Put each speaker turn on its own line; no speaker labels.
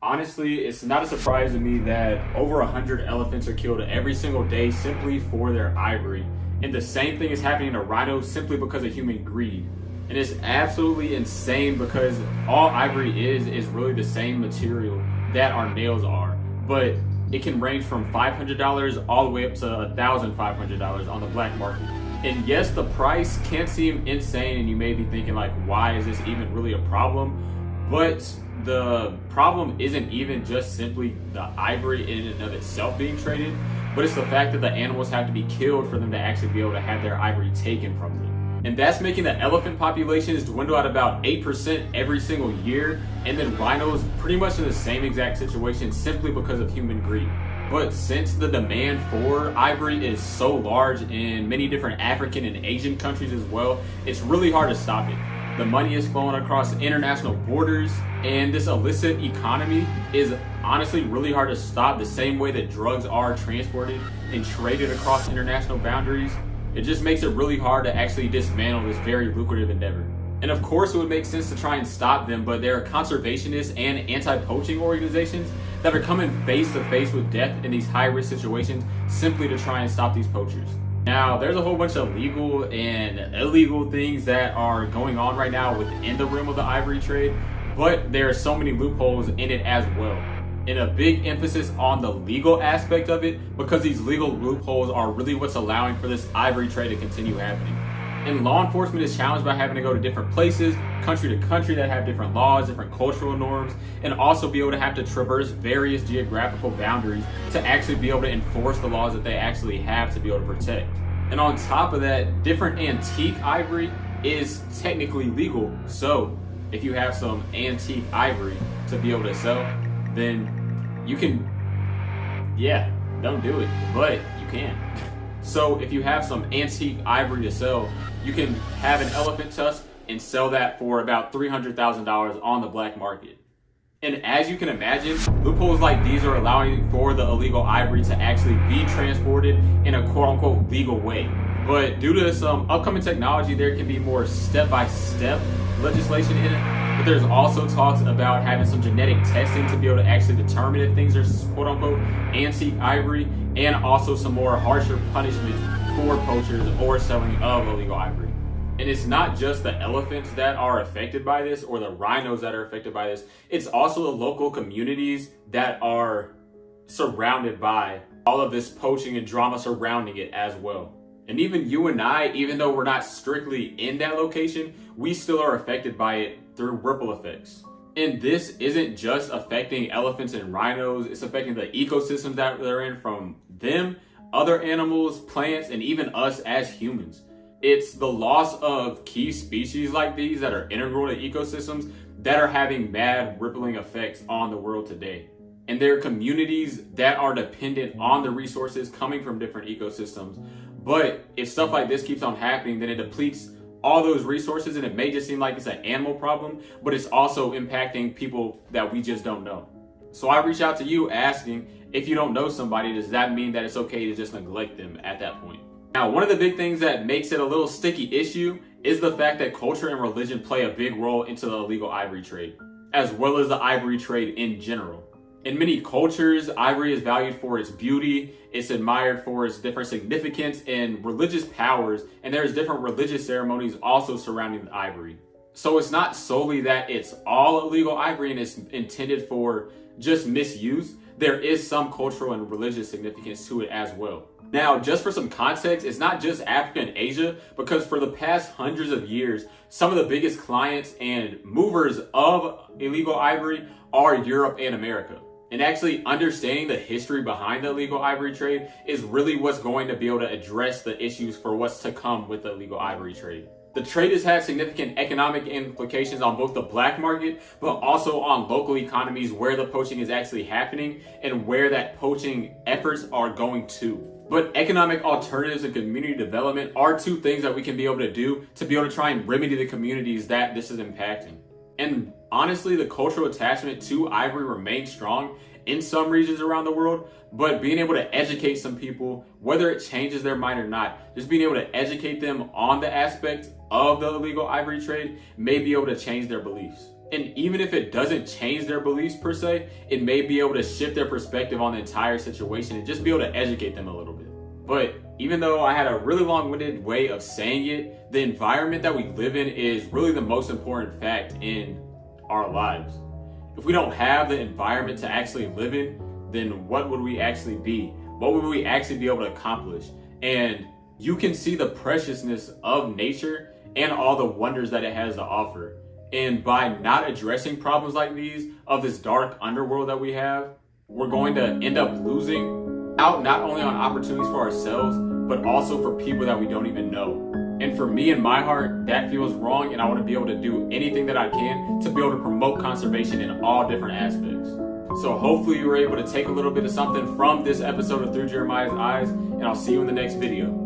Honestly, it's not a surprise to me that over 100 elephants are killed every single day simply for their ivory. And the same thing is happening to rhinos simply because of human greed. And it's absolutely insane because all ivory is really the same material that our nails are. But it can range from $500 all the way up to $1,500 on the black market. And yes, the price can seem insane and you may be thinking like, why is this even really a problem? But the problem isn't even just simply the ivory in and of itself being traded, but it's the fact that the animals have to be killed for them to actually be able to have their ivory taken from them. And that's making the elephant populations dwindle at about 8% every single year, and then rhinos pretty much in the same exact situation simply because of human greed. But since the demand for ivory is so large in many different African and Asian countries as well, it's really hard to stop it. The money is flowing across international borders, and this illicit economy is honestly really hard to stop the same way that drugs are transported and traded across international boundaries. It just makes it really hard to actually dismantle this very lucrative endeavor. And of course it would make sense to try and stop them, but there are conservationists and anti-poaching organizations that are coming face to face with death in these high-risk situations simply to try and stop these poachers. Now, there's a whole bunch of legal and illegal things that are going on right now within the realm of the ivory trade, but there are so many loopholes in it as well. And a big emphasis on the legal aspect of it, because these legal loopholes are really what's allowing for this ivory trade to continue happening. And law enforcement is challenged by having to go to different places, country to country, that have different laws, different cultural norms, and also be able to have to traverse various geographical boundaries to actually be able to enforce the laws that they actually have to be able to protect. And on top of that, different antique ivory is technically legal. So if you have some antique ivory to be able to sell, then you can, don't do it, but you can. So if you have some antique ivory to sell, you can have an elephant tusk and sell that for about $300,000 on the black market. And as you can imagine, loopholes like these are allowing for the illegal ivory to actually be transported in a quote-unquote legal way. But due to some upcoming technology, there can be more step-by-step legislation in it. But there's also talks about having some genetic testing to be able to actually determine if things are quote-unquote antique ivory, and also some more harsher punishments for poachers or selling of illegal ivory. And it's not just the elephants that are affected by this or the rhinos that are affected by this. It's also the local communities that are surrounded by all of this poaching and drama surrounding it as well. And even you and I, even though we're not strictly in that location, we still are affected by it through ripple effects. And this isn't just affecting elephants and rhinos, it's affecting the ecosystems that they're in, from them, other animals, plants, and even us as humans. It's the loss of key species like these that are integral to ecosystems that are having bad rippling effects on the world today. And there are communities that are dependent on the resources coming from different ecosystems. But if stuff like this keeps on happening, then it depletes all those resources, and it may just seem like it's an animal problem, but it's also impacting people that we just don't know. So I reach out to you asking, if you don't know somebody, does that mean that it's okay to just neglect them at that point? Now, one of the big things that makes it a little sticky issue is the fact that culture and religion play a big role into the illegal ivory trade, as well as the ivory trade in general. In many cultures, ivory is valued for its beauty, it's admired for its different significance and religious powers, and there's different religious ceremonies also surrounding the ivory. So it's not solely that it's all illegal ivory and it's intended for just misuse. There is some cultural and religious significance to it as well. Now, just for some context, it's not just Africa and Asia, because for the past hundreds of years, some of the biggest clients and movers of illegal ivory are Europe and America. And actually understanding the history behind the illegal ivory trade is really what's going to be able to address the issues for what's to come with the illegal ivory trade. The trade has had significant economic implications on both the black market, but also on local economies where the poaching is actually happening and where that poaching efforts are going to. But economic alternatives and community development are two things that we can be able to do to be able to try and remedy the communities that this is impacting. And honestly, the cultural attachment to ivory remains strong in some regions around the world, but being able to educate some people, whether it changes their mind or not, just being able to educate them on the aspect of the illegal ivory trade may be able to change their beliefs. And even if it doesn't change their beliefs per se, it may be able to shift their perspective on the entire situation and just be able to educate them a little bit. But even though I had a really long-winded way of saying it, the environment that we live in is really the most important fact in our lives. If we don't have the environment to actually live in, then what would we actually be? What would we actually be able to accomplish? And you can see the preciousness of nature and all the wonders that it has to offer. And by not addressing problems like these, of this dark underworld that we have, we're going to end up losing out not only on opportunities for ourselves, but also for people that we don't even know. And for me in my heart, that feels wrong, and I want to be able to do anything that I can to be able to promote conservation in all different aspects. So hopefully you were able to take a little bit of something from this episode of Through Jeremiah's Eyes, and I'll see you in the next video.